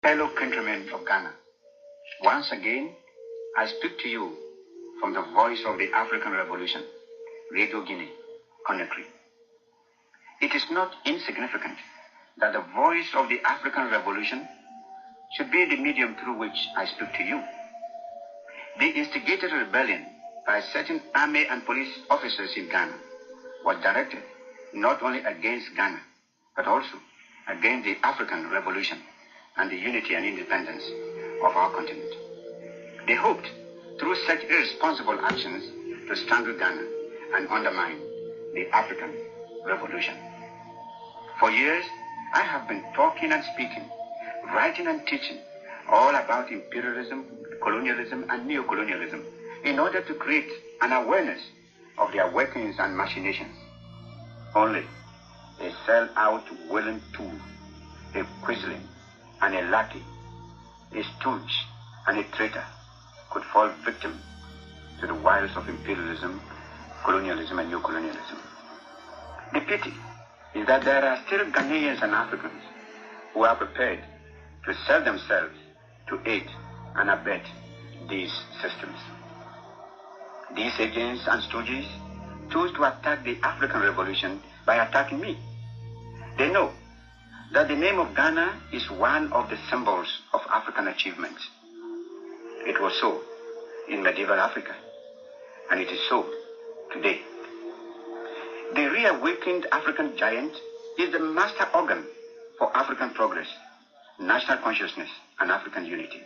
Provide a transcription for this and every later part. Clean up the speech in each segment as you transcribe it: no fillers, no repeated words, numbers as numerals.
Fellow countrymen of Ghana, once again, I speak to you from the voice of the African Revolution, Radio Guinea, Conakry. It is not insignificant that the voice of the African Revolution should be the medium through which I speak to you. The instigated rebellion by certain army and police officers in Ghana was directed not only against Ghana, but also against the African Revolution and the unity and independence of our continent. They hoped, through such irresponsible actions, to strangle Ghana and undermine the African Revolution. For years, I have been talking and speaking, writing and teaching all about imperialism, colonialism, and neocolonialism in order to create an awareness of their workings and machinations. Only a sell-out willing tool, a quisling, and a lackey, a stooge, and a traitor could fall victim to the wiles of imperialism, colonialism, and neocolonialism. The pity is that there are still Ghanaians and Africans who are prepared to sell themselves to aid and abet these systems. These agents and stooges chose to attack the African Revolution by attacking me. They know that the name of Ghana is one of the symbols of African achievements. It was so in medieval Africa, and it is so today. The reawakened African giant is the master organ for African progress, national consciousness, and African unity.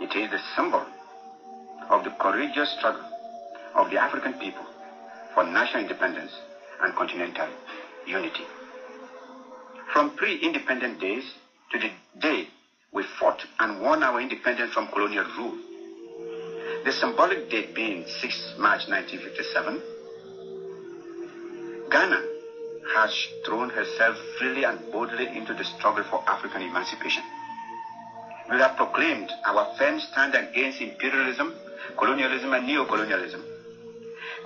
It is the symbol of the courageous struggle of the African people for national independence and continental unity. From pre-independent days to the day we fought and won our independence from colonial rule, the symbolic date being 6 March 1957, Ghana has thrown herself freely and boldly into the struggle for African emancipation. We have proclaimed our firm stand against imperialism, colonialism, and neocolonialism.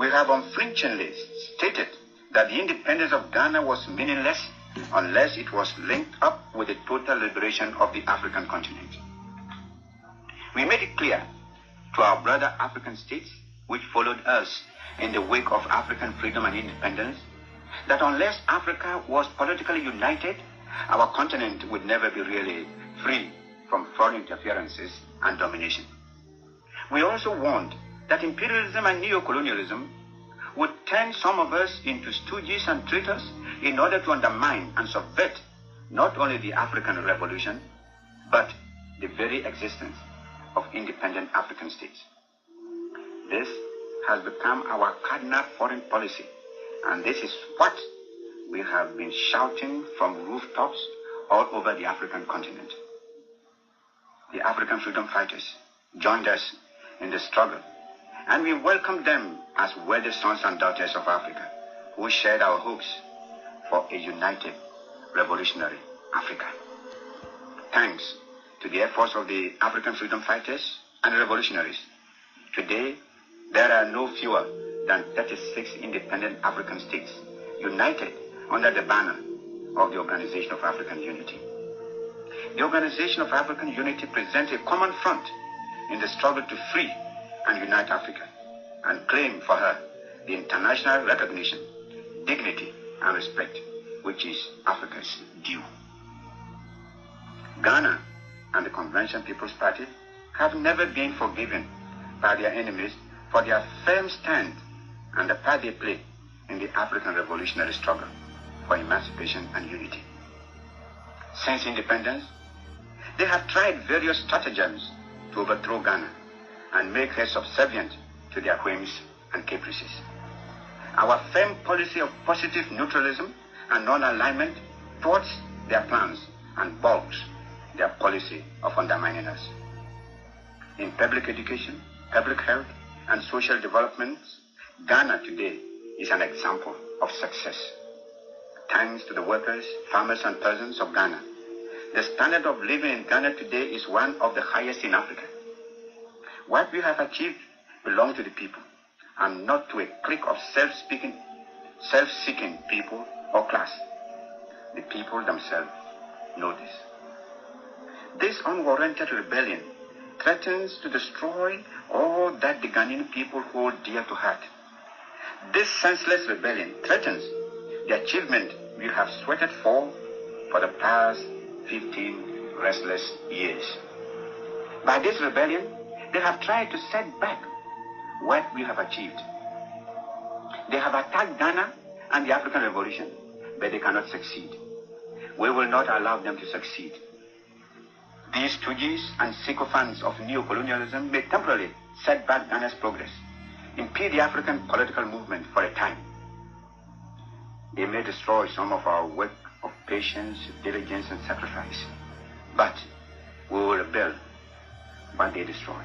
We have unflinchingly stated that the independence of Ghana was meaningless unless it was linked up with the total liberation of the African continent. We made it clear to our brother African states, which followed us in the wake of African freedom and independence, that unless Africa was politically united, our continent would never be really free from foreign interferences and domination. We also warned that imperialism and neocolonialism would turn some of us into stooges and traitors in order to undermine and subvert not only the African Revolution, but the very existence of independent African states. This has become our cardinal foreign policy, and this is what we have been shouting from rooftops all over the African continent. The African freedom fighters joined us in the struggle, and we welcome them as worthy sons and daughters of Africa who shared our hopes for a united revolutionary Africa. Thanks to the efforts of the African freedom fighters and revolutionaries, today there are no fewer than 36 independent African states united under the banner of the Organization of African Unity. The Organization of African Unity presents a common front in the struggle to free and unite Africa and claim for her the international recognition, dignity, and respect which is Africa's due. Ghana and the Convention People's Party have never been forgiven by their enemies for their firm stand and the part they play in the African revolutionary struggle for emancipation and unity. Since independence, they have tried various stratagems to overthrow Ghana and make her subservient to their whims and caprices. Our firm policy of positive neutralism and non-alignment thwarts their plans and balks their policy of undermining us. In public education, public health, and social development, Ghana today is an example of success. Thanks to the workers, farmers, and peasants of Ghana, the standard of living in Ghana today is one of the highest in Africa. What we have achieved belongs to the people and not to a clique of self-seeking people or class. The people themselves know this. This unwarranted rebellion threatens to destroy all that the Ghanaian people hold dear to heart. This senseless rebellion threatens the achievement we have sweated for the past 15 restless years. By this rebellion, they have tried to set back what we have achieved. They have attacked Ghana and the African Revolution, but they cannot succeed. We will not allow them to succeed. These stooges and sycophants of neocolonialism may temporarily set back Ghana's progress, impede the African political movement for a time. They may destroy some of our work of patience, diligence, and sacrifice, but we will rebel when they destroy.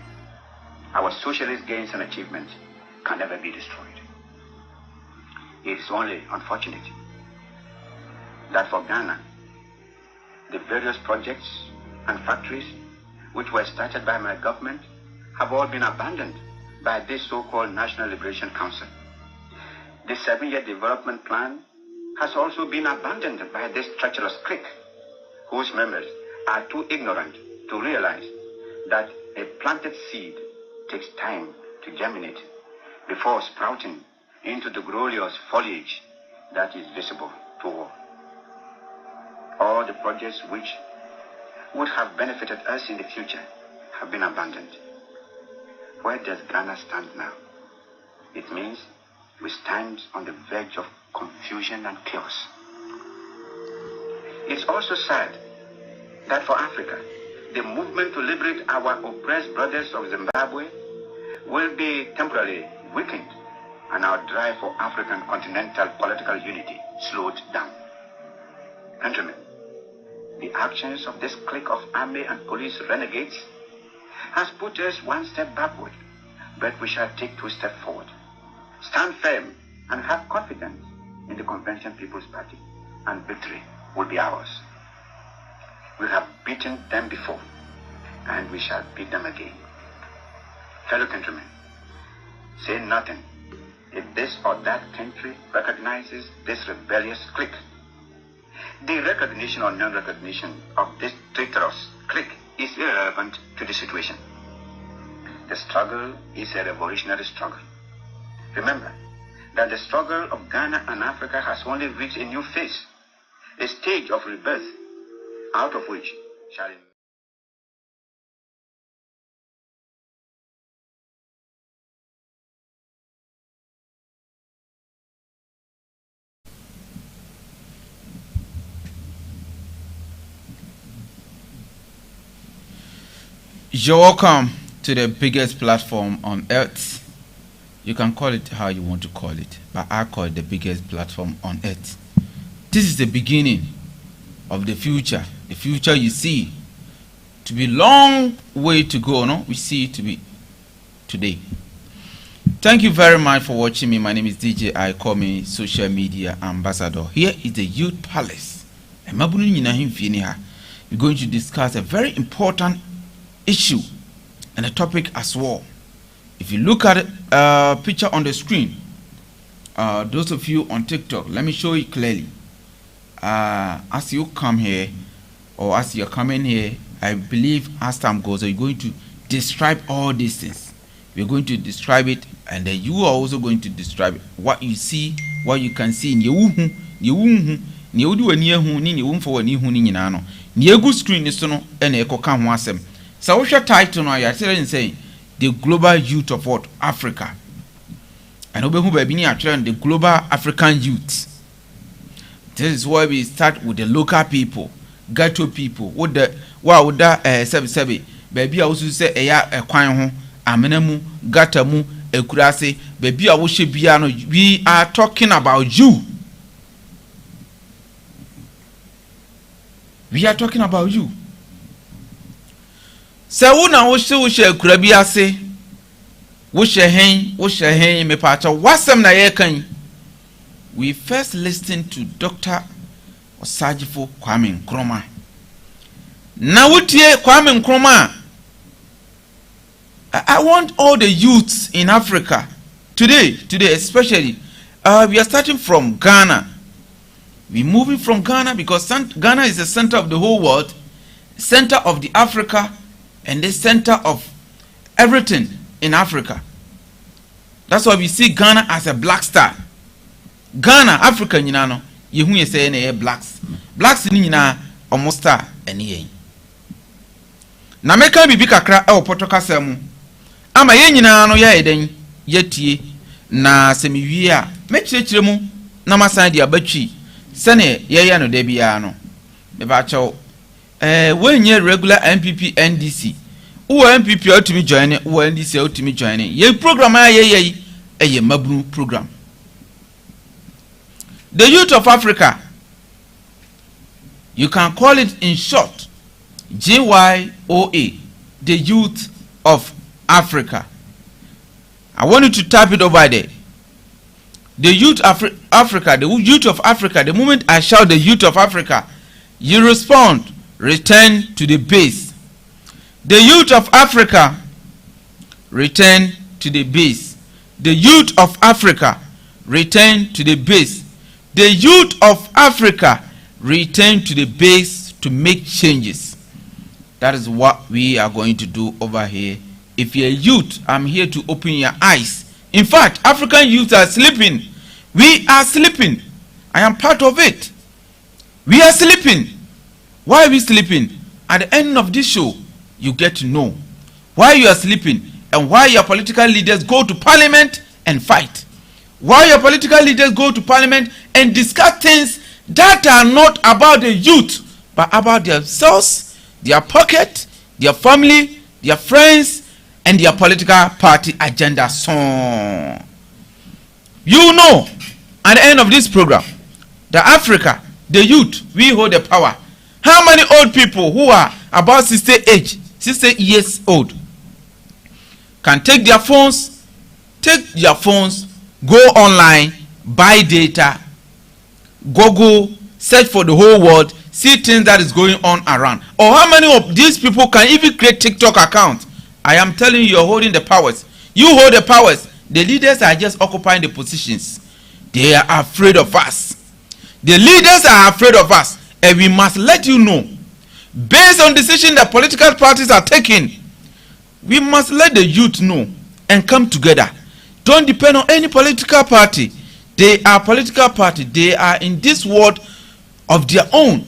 Our socialist gains and achievements can never be destroyed. It is only unfortunate that for Ghana, the various projects and factories which were started by my government have all been abandoned by this so-called National Liberation Council. The 7-year development plan has also been abandoned by this treacherous clique, whose members are too ignorant to realize that a planted seed takes time to germinate before sprouting into the glorious foliage that is visible to all. All the projects which would have benefited us in the future have been abandoned. Where does Ghana stand now? It means we stand on the verge of confusion and chaos. It's also sad that for Africa, the movement to liberate our oppressed brothers of Zimbabwe will be temporarily weakened and our drive for African continental political unity slowed down. Countrymen, the actions of this clique of army and police renegades has put us one step backward, but we shall take 2 steps forward. Stand firm and have confidence in the Convention People's Party, and victory will be ours. We have beaten them before, and we shall beat them again. Fellow countrymen, say nothing if this or that country recognizes this rebellious clique. The recognition or non-recognition of this traitorous clique is irrelevant to the situation. The struggle is a revolutionary struggle. Remember that the struggle of Ghana and Africa has only reached a new phase, a stage of rebirth, out of which shall You're welcome to the biggest platform on earth. You can call it how you want to call it, but I call it the biggest platform on earth. This is the beginning of the future. The future you see to be long way to go, no? We see it to be today. Thank you very much for watching me. My name is DJ. I call me social media ambassador. Here is the Youth Palace. We're going to discuss a very important issue and a topic as well. If you look at a picture on the screen, those of you on TikTok, let me show you clearly. As you come here, or as you're coming here, I believe as time goes, you're going to describe all these things. We're going to describe it, and then you are also going to describe what you see, what you can see in your screen is no and echo come wasem. So what's your title now? You're saying the global youth of what? Africa. And we the global African youth. This is why we start with the local people, ghetto people. What the would that baby I also say a kwan amenemu gatamu ekurase baby I wish biano. We are talking about you. We are talking about you. So una wo she kura bi ase wo she hen me pacha wasam na ye kan. We first listened to Dr. Osajifo Kwame Nkrumah. Na wutie Kwame Nkrumah. I want all the youths in Africa today especially we are starting from Ghana. We're moving from Ghana because Ghana is the center of the whole world. center of the Africa and the center of everything in Africa. That's why we see Ghana as a black star. Ghana, Africa, you know, you say blacks. Blacks ni na almost star any. Na meka bibi kakra e opotoka samu. Ama ye nyina no ya eden yetie na semiwie a mechirechire mu na masan dia batwi sene ye ya no da bia no. Me ba chawo wenye regular MPP NDC. Uwa MPP otumi join, uwa NDC otumi join. Ye program ye mabru program. The youth of Africa, you can call it in short JYOA, the youth of Africa. I want you to type it over there. The youth of Africa, the youth of Africa. The moment I shout the youth of Africa, you respond, return to the base. The youth of Africa, return to the base. The youth of Africa, return to the base. The youth of Africa, return to the base to make changes. That is what we are going to do over here. If you're a youth, I'm here to open your eyes. In fact, African youth are sleeping. We are sleeping. I am part of it. We are sleeping. Why are we sleeping? At the end of this show, you get to know why you are sleeping and why your political leaders go to parliament and fight. Why your political leaders go to parliament and discuss things that are not about the youth, but about themselves, their pocket, their family, their friends, and their political party agenda. So, you know, at the end of this program, the Africa, the youth, we hold the power. How many old people who are about 60 years old, can take their phones, go online, buy data, Google, search for the whole world, see things that is going on around? Or how many of these people can even create TikTok accounts? I am telling you, you're holding the powers. You hold the powers. The leaders are just occupying the positions. They are afraid of us. The leaders are afraid of us. And we must let you know, based on decisions that political parties are taking, we must let the youth know and come together. Don't depend on any political party. They are political party. They are in this world of their own.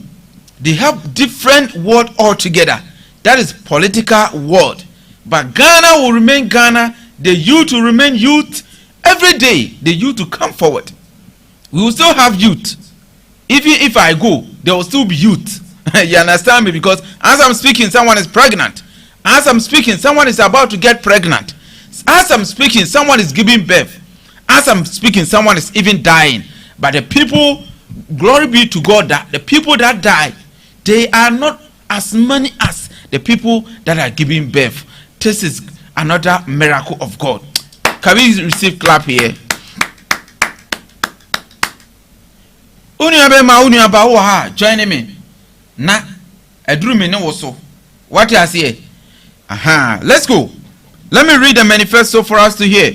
They have different world altogether. That is political world. But Ghana will remain Ghana. The youth will remain youth. Every day, the youth will come forward. We will still have youth. Even if I go, there will still be youth. You understand me? Because as I'm speaking, someone is pregnant. As I'm speaking, someone is about to get pregnant. As I'm speaking, someone is giving birth. As I'm speaking, someone is even dying. But the people, glory be to God, that the people that die, they are not as many as the people that are giving birth. This is another miracle of God. Can we receive clap here? Join me. Na edru me ne woso. What you say? Let's go. Let me read the manifesto for us to hear.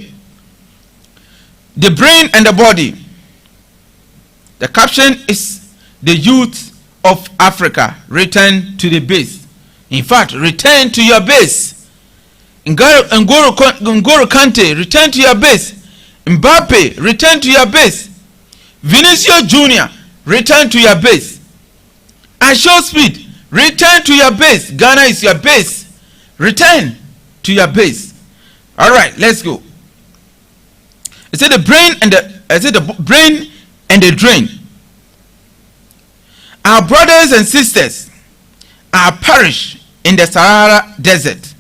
The brain and the body. The caption is the youth of Africa. Return to the base. In fact, return to your base. N'Golo Kante, return to your base. Mbappe, return to your base. Vinicius Jr., return to your base. Show Speed, return to your base. Ghana is your base. Return to your base. All right, let's go. It said the brain and the drain. Our brothers and sisters are perished in the Sahara Desert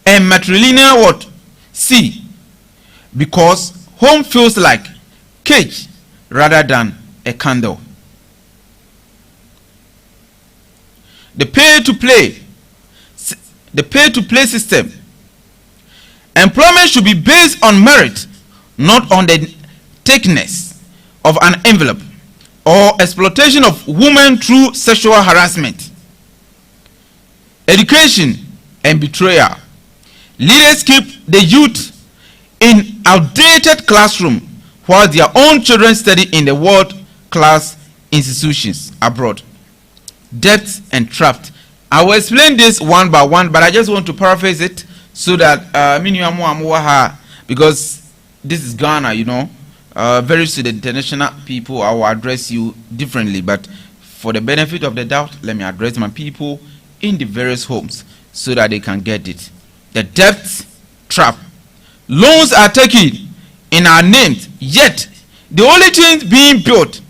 and matrilineal sea, because home feels like cage rather than a candle. The pay-to-play system. Employment should be based on merit, not on the thickness of an envelope or exploitation of women through sexual harassment. Education and betrayal. Leaders keep the youth in outdated classroom while their own children study in the world-class institutions abroad. Debt and trapped I will explain this one by one, but I just want to paraphrase it so that because this is Ghana, you know. Very soon the international people, I will address you differently, but for the benefit of the doubt, let me address my people in the various homes so that they can get it. The debt trap. Loans are taken in our names, yet the only things being built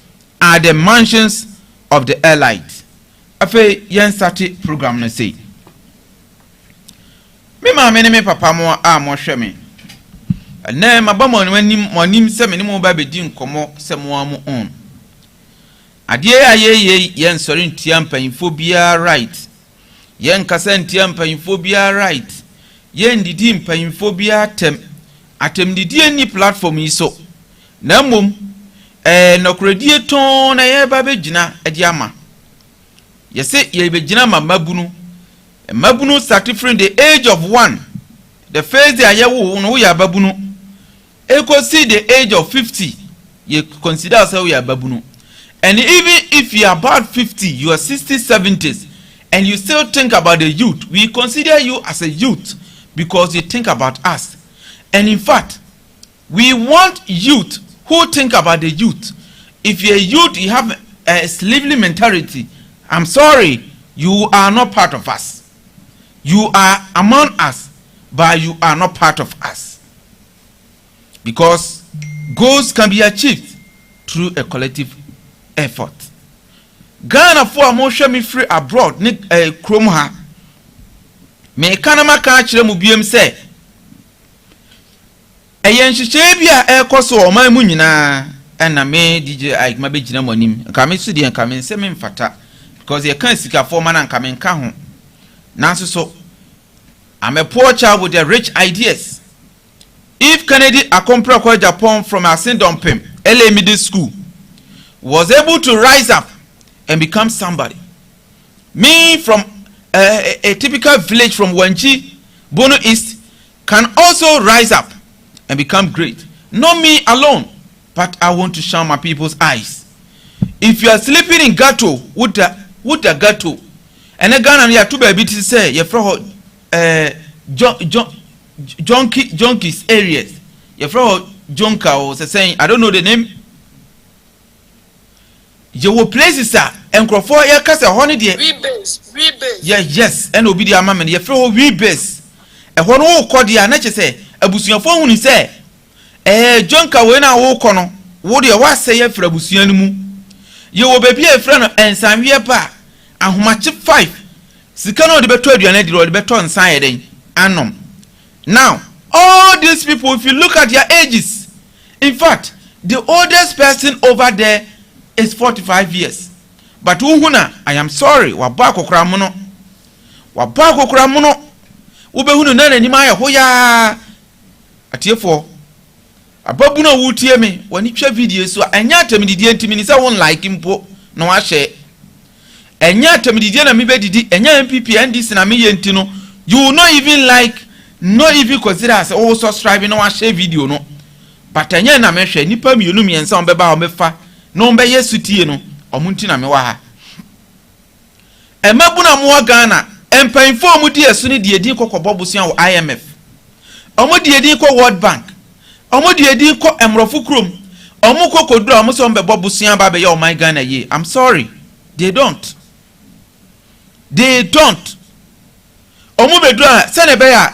are the mansions of the elites. Afe yen started program na say. Me ma me papa mo a mo hwe me. Na ma ba mo nim se me ni mo ba be di nkomo se mo amu on. Ade ayeye yen sori ntia mpanfo bia right. Yen kasa ntia mpanfo bia right. Yen didi mpanfo bia atem didi ni platform yi so. Na mom nokredie ton na ye ba be gina ade ama. Ye say ye be gina mabunu. Mabunu started from the age of 1. The first day aye wo no ya babunu. E go see the age of 50. You consider yourself ya babunu. And even if you are about 50, you are 60s, 70s, and you still think about the youth, we consider you as a youth because you think about us. And in fact, we want youth who think about the youth. If you're a youth, you have a slavery mentality. I'm sorry, you are not part of us. You are among us, but you are not part of us. Because goals can be achieved through a collective effort. Ghana for mo hwe me free abroad ne krom ha. Me kanama ka kire mu biem se eyen hyehyɛ bia ekoso o man mu nyina na me DJ Ike ma be gina monim nka me su de nka me nse me mfata because ye kan sika for man nka me nka ho nanso so I'm a poor child with the rich ideas. If Kennedy Akompra Japan from Asindompem LA Middle School was able to rise up and become somebody, me from a typical village from Wanchi, Bono East, can also rise up and become great. Not me alone, but I want to shine my people's eyes. If you are sleeping in ghetto, with the ghetto, and a Ghana here to be to say, you from junkies areas, you from Jonka or saying, I don't know the name. You will places and crofo ya kasa honey dear. Rebase. Yes, and obedi amama ye fro rebase. E hono wo kodia na che abusuafo hunu se jonka we na wo kono wo de wa se ye fra abusuan mu. Ye wo bebi e fra no ensanwe pa ahomache 5. Sika no de beto aduane de de beto nsan ye den anom. Now, all these people, if you look at their ages, in fact, the oldest person over there is 45 years. But uhuna, I am sorry, wabako kramuno. Wabako kramuno. Ubehunu nene ni maya hoya. Atiefo. Ababuno wutie me, wanipsha video so anya temididi ntimi sa won like mpo no wa share. Enya temididi na mibe didi, enya MPP NDC na me yenti no. You will not even like, not even consider as oh subscribe no wa share video no. But enya na me hwe nipa mienu miensa on beba o mefa. No mbe yesu tie no omunti na me wa ha emabuna mo Ghana empanfo mu die esu ne die din kokobọ busuan wo IMF omo die din ko World Bank omo die din ko emrofu krom omo kokodura omo so mbe bobusuan ba be ye o my Ghana ye. I'm sorry, they don't omo bedura se ne be ya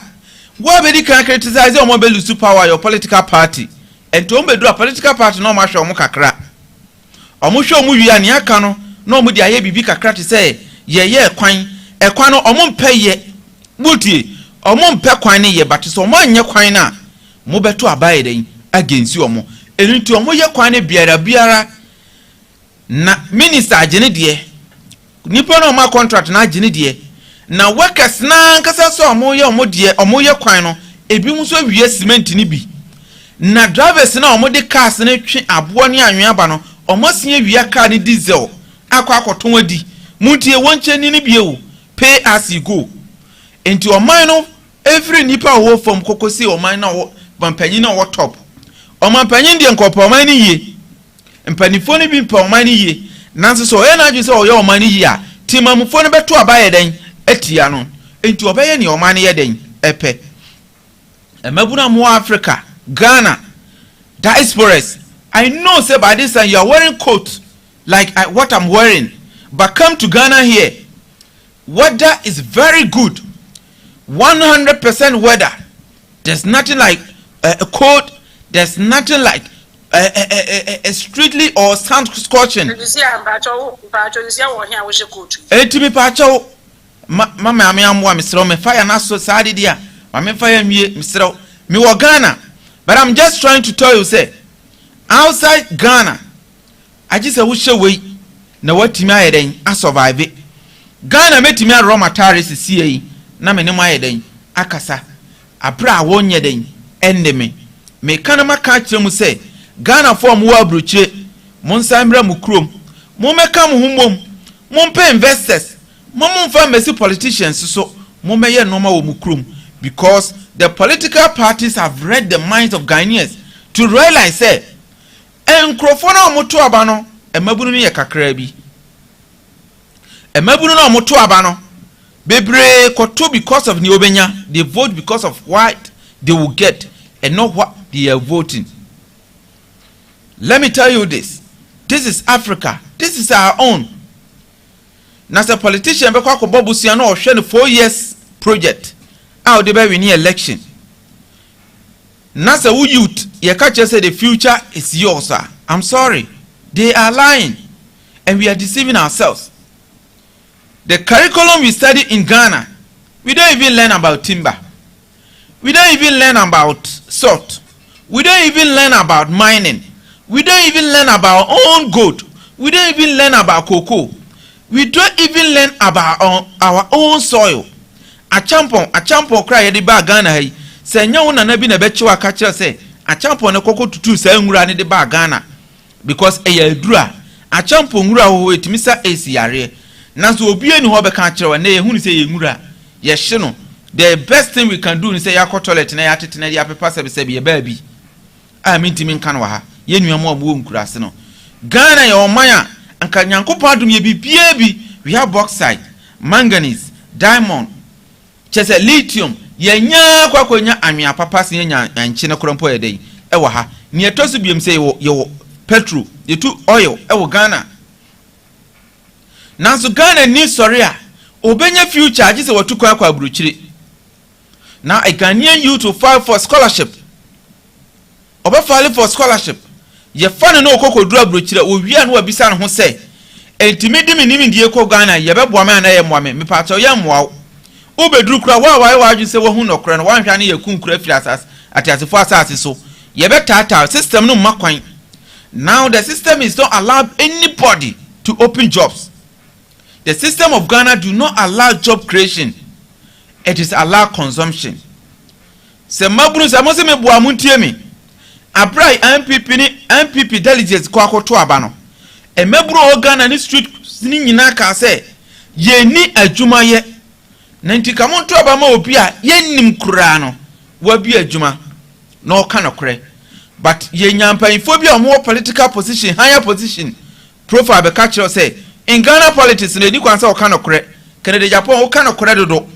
wo be di kan criticize omo be lose power your political party and to omo bedura political party no ma hwe omo kakra. Omo hwe omo wi ane aka no na omo di aye bibi kakra te say ye kwan no omo mpa ye butie omo mpa kwan ne ye but so omo anye kwan na mo beto abaye den agensi omo enti omo ye kwan ne biara na minister agene de nipa no ma contract na agene de na workers na nkasa so omo ye kwan no ebi mu so wie cement ni bi na drivers na omo de cars ne twe abo ne anwe aba no omosie wia car ni diesel akwakoton adi muntie wonche ni biewu pay as you go enti oman no every nipa wo from kokosi oman na wo bampanyin na wo top oman panyin de nkopa oman ni ye mpanifo ni bi mpa oman ni ye nanso so e na adwe se oye oman ni ye a timamfo no beto abaye den etia no enti obeye ne ɔman ne yɛden ɛpɛ emabuna mo Africa Ghana diasporas. I know say by this time you are wearing coat like what I'm wearing, but come to Ghana here, weather is very good, 100% weather. There's nothing like a cold, there's nothing like a streetly or sun scorching. Etimi pacho mama ame amwa misro me fire na so sadi dia mama fire mie misro me wo Ghana, but I'm just trying to tell you say outside Ghana I just wo hwe we na watimi ayeden a survive. Ghana metimi a raw materials sie na me ne mo ayeden akasa abra wonye den ende me kana maka kire mu say Ghana form wo abrochire mon sambra mu krom mo meka mo humom mo pay investors mo mfa mesi politicians so mo meye normal wo mu krom, because the political parties have read the minds of Ghanaians to realize say enkrofo na omoto aba no emabunu ne yakakra bi emabunu na omoto aba no bebre koto because of ni obenya. They vote because of what they will get and not what they are voting. Let me tell you this is Africa, this is our own. Now as a politician be kwa ko bobusia no ohwe no 4 years project how they be win election. Now as a youth you can't just say the future is yours, sir. I'm sorry, they are lying and we are deceiving ourselves. The curriculum we study in Ghana, we don't even learn about timber. We don't even learn about salt. We don't even learn about mining. We don't even learn about our own gold. We don't even learn about cocoa. We don't even learn about our own soil. A champon cry yedi ba Ghana hai. Se nya wona na bi na be chiwa ka kire se a champon ne koko tutu sa nwura ne de ba Ghana, because eya edura a champon nwura ho etimi sa esi yare. Nanso obi eni ho be ka kire wa na ye hunu se ye nwura ye hye no. The best thing we can do is say yakọ toilet na yatete na ya pepa se be ba bi. A mintimi nka no ha. Ye nuamo abuo nkurase no. Ghana ye omanya anka nyankopon adom ye bibia bi. We have bauxite, manganese, diamond, chese lithium. Ye nya kwakonya anwea papa se nya anche na krompo ye den. E wo ha. Ne etosu biem se ye petrol, ye tu oil e wo Ghana. Nanso Ghana ni sori a obenya future agi se wotu kwa abruchire. Now a Ghanaian youth to file for scholarship. Oba file for scholarship. Ye fane no okoko dura brochire owia no abisa no ho se entimidi minimi die ko Ghana ye beboa me na ye moame me pa ye moa obeduru kura wa aju se wo hu no kura no wan hwa ne ye kunkura firi asas atiasefo asase so ye betata system no makwan. Now the system is not allow anybody to open jobs. The system of Ghana do not allow job creation. It is allow consumption. Se mabunu se mo se me bua muntie mi. Abrai MPP delegates kwa akoto aba no. E maburu o Ghana ni street ni nyina ka se ye ni adwuma ye. Na ntika mo nto aba ma obi a ye nim kura no. Wa bi adwuma na o ka no kure. But ye nyampanfo bi o mo political position, higher position. Profile be ka kire say in Ghana politics na di kwan say o ka no kure. Canada Japan o ka no kure dodo.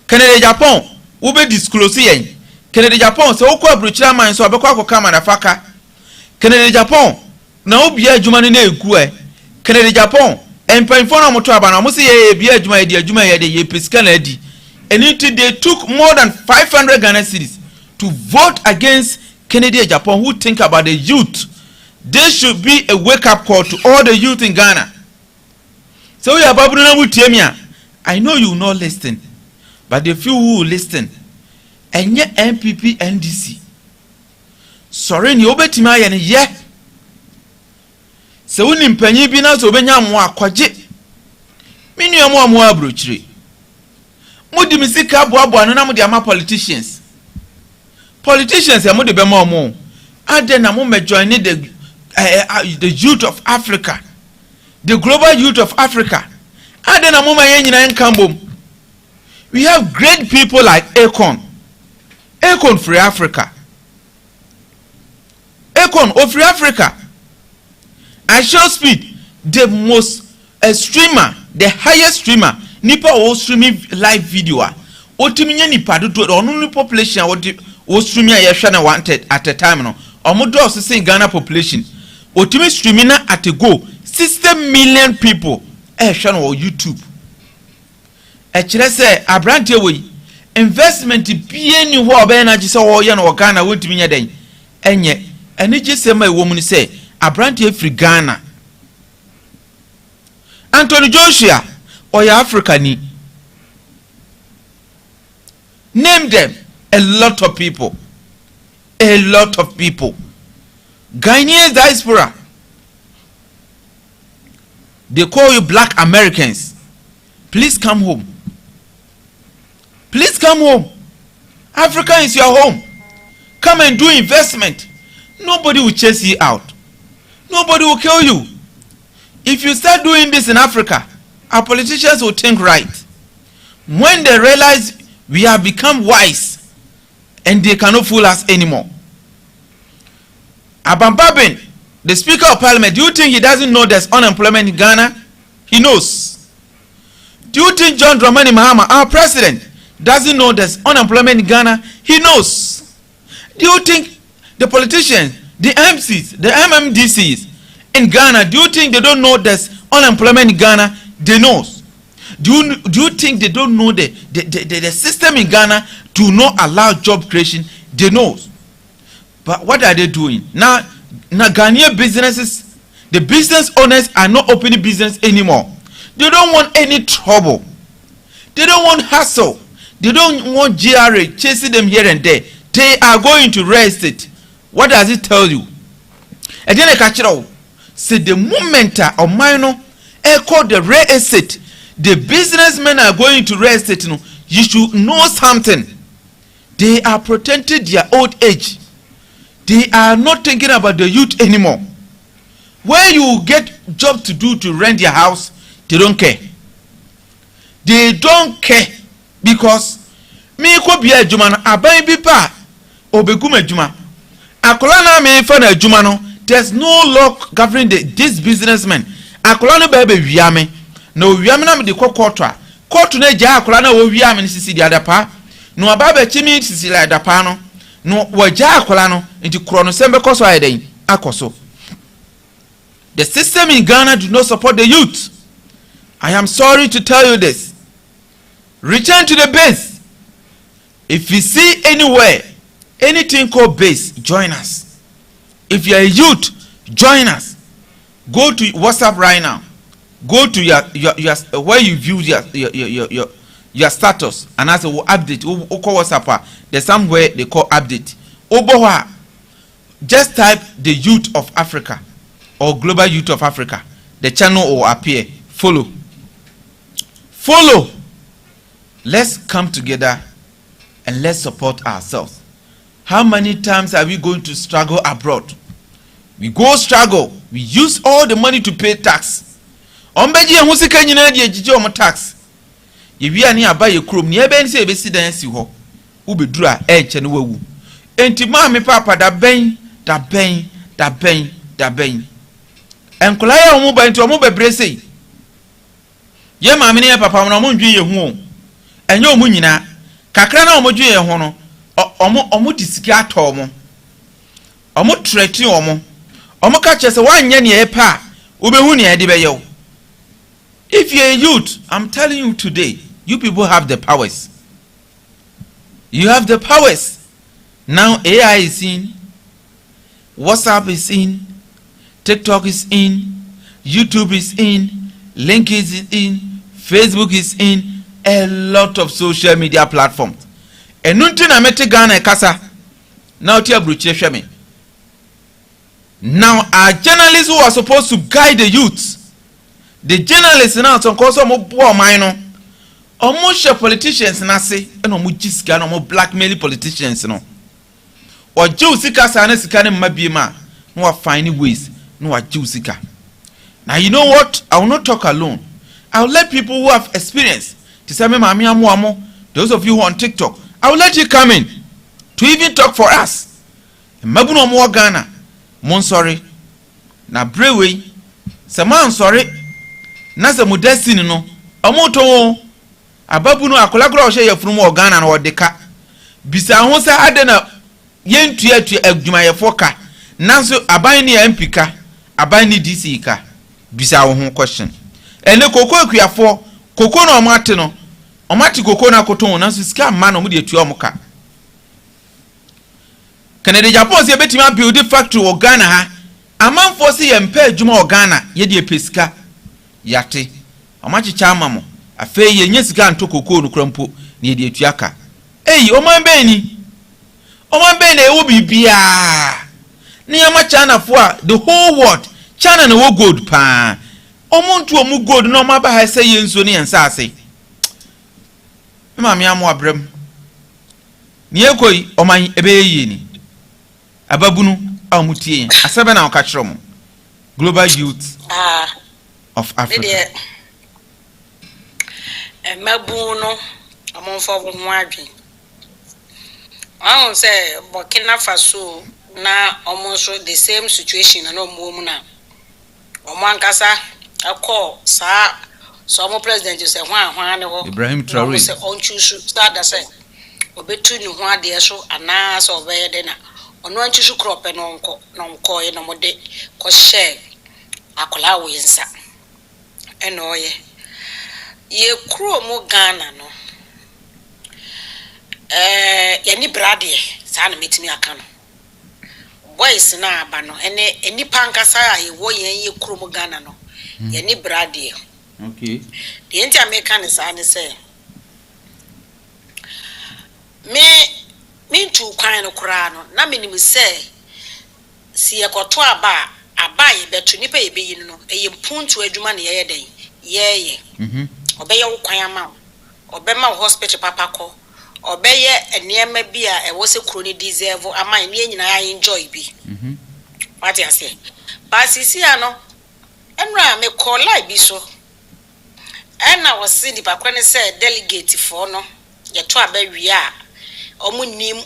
Canada Japan wo be disclose yen. Canada Japan se wo kwa abrochira man so obekwa akoka manafaka. Canada Japan na obi adwuma ne na egu e. Canada Japan empanfo na moto aba na mo se ye bi adwuma ye de ye pesika na adi. And they took more than 500 Ghana cedis to vote against Canada Japan who think about the youth. There should be a wake up call to all the youth in Ghana. So we are babu na mutiemia. I know you will not listen. But the few who will listen, and yet MPP NDC. Sorry, ni obetima aye ne ye. Se woni mpanyi bi na so obenya mo akwaje. Minu amo abrochire. Mudi misika aboabo no na mudi ama politicians. Politicians ya mudi be ma omo. Ade na mo me join the youth of Africa. The global youth of Africa. Ade na mo ma ye nyina nkambom. We have great people like Akon Free Africa. Akon of Free Africa. I show speed the most streamer, the highest streamer. nipa o streaming live video a otimi nya nipa dodo onu ni population o streaming a yehwe na wanted at a time no omodo so Ghana population otimi streaming na at a go 60 million people ehwe no YouTube e kire se abrante we investment bie ni ho obe na gise wo ye no Ghana wotimi nya den enye eni gise ma ewo mu ni se abrante free Ghana Anthony Joshua or African. Name them. A lot of people. A lot of people. Ghanaian diaspora. They call you black Americans. Please come home. Please come home. Africa is your home. Come and do investment. Nobody will chase you out. Nobody will kill you. If you start doing this in Africa, our politicians will think right. When they realize we have become wise and they cannot fool us anymore. Abambabin, the Speaker of Parliament, do you think he doesn't know there's unemployment in Ghana? He knows. Do you think John Dramani Mahama, our president, doesn't know there's unemployment in Ghana? He knows. Do you think the politicians, the MCs, the MMDCs, in Ghana, do you think they don't know there's unemployment in Ghana? They know. Do you think they don't know the system in Ghana to not allow job creation? They know. But what are they doing? Now Ghanaian businesses, the business owners are not opening business anymore. They don't want any trouble. They don't want hassle. They don't want GRA chasing them here and there. They are going to rest it. What does it tell you? And then I catch it all. Say the moment of minor called the real estate, the businessmen are going to real estate. You should know something. They are protecting their old age. They are not thinking about the youth anymore. Where you get job to do to rent your house, they don't care. They don't care because me ko bia adwuma no aban bi pa obegum adwuma akola na me fa na adwuma no. There's no law governing this businessman. Akola no ba wiame. Na wiame na me de kokotwa. Kotu na ja akola na wo wiame ni sisi dia dapa. No aba ba chimi sisi la dapa no. No wo ja akola no nti kro no sembe koso ayeden akoso. The system in Ghana do not support the youth. I am sorry to tell you this. Return to the base. If you see anywhere anything called base, join us. If you are a youth, join us. Go to WhatsApp right now. Go to your where you view your status and as a update. Call WhatsApp. There's somewhere they call update. Oboha. Just type the youth of Africa or global youth of Africa. The channel will appear. Follow. Follow. Let's come together and let's support ourselves. How many times are we going to struggle abroad? We go struggle. We use all the money to pay tax. Ombeji ehusika nyina de agije omo tax. Ye wi ani aba ye krom ne ebe nse ebe sidan si ho. Ubedura enche ne wawu. Enti ma me papa da ben. Enkola ya omo ba enti omo bebre sei. Ye ma me ne papa na omo ndwi ye hu o. Enye omo nyina. Kakra na omo dwi ye ho no. Omo disika ato omo. Omo treti omo. Omo ka chese wanye ne e pa. Ubehu ne e de beyew. If you're a youth, I'm telling you today, you people have the powers. You have the powers. Now AI is in, WhatsApp is in, TikTok is in, YouTube is in, LinkedIn is in, Facebook is in, a lot of social media platforms. And nothing I met Ghana kasa. Now tia bruche me. Now our journalists who are supposed to guide the youth. The journalists now some cause some poor minor. Almost politicians na say no mu jiska no mu blackmail politicians no. Or Jusika sana sika ne mabima no find ways no Jusika. Now you know what? I will not talk alone. I will let people who have experience to say me mami amu those of you who on TikTok, I will let you come in to even talk for us. Mabuno mo Ghana. Mon sorry. Na brewe. Sama sorry. Na se mo destiny no. Omo to ababu no akolakora o hye yefunu mo Ghana na odeka bisa ho se ade na yentua adwumayefo ka nanso aban ne MP ka aban ne DC ka bisa wo ho question ene koko akuafo koko na omate no omate koko na koton nanso sika ma no mo de atua omoka Canada Japan se betimi build factory wo Ghana ha amanfo se ye mpa adwuma wo Ghana ye de pesika yate omache chama mo afei ye nyesika nto koko no krampo ne ye de atua ka oman beni e wo bibia ni ama China for the whole world China na wo gold pa omuntu omu gold no ma ba ha se ye nso ne ensase ma me amo abrem ni ekoi oman ebe ye ni ababunu amutie asabe na oka kire mo global youth of Africa mabuno amonfo ho adwen I say Burkina Faso na almost the same situation na no mu na omankasa akọ sa so president say hwan ne ho Ibrahim Traoré say on choose sada say obetu ni ho ade so ana so obeye de na ono anchusu crop no nko ye no mode ko share akola we nsa eno ye kro mu Ghana no yani brade sa na metimi aka no boys na aba no eni pankasa aye wo ye kuro Ghana no yani brade okay the anti-American is an say me tu kwan no kura no na menim say si ekoto aba ye betu nipa ye beyin no eye mpuntu adwuma na ye den ye obeye wo kwan ama obema hospital papa ko obeye enema bi a ewo se kro ni deserve ama ni nyina ya enjoy bi what you say basisi ano enra me call live bi so ena wose di pakwa ne say delegate for no ye to abawi a omunim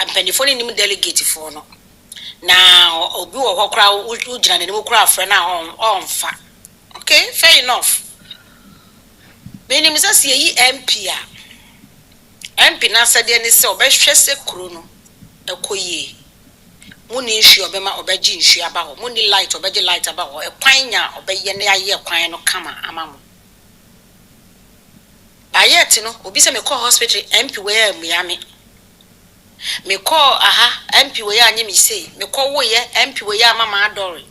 ampanifo ni nim delegate for no na obi wo hokra ujina ne mu kra afre na onfa okay fair enough Beni misa si yi MP a MP na sade ne se obehwese kro no ekoye muni nsu obema obeji nsu aba ho muni light obeji light aba ho ekwan nya obeye ne aye kwan no kama amamu bayet no obi se me call hospital MP we amiame me call MP we anye mi sei me call wo ye MP we amama adore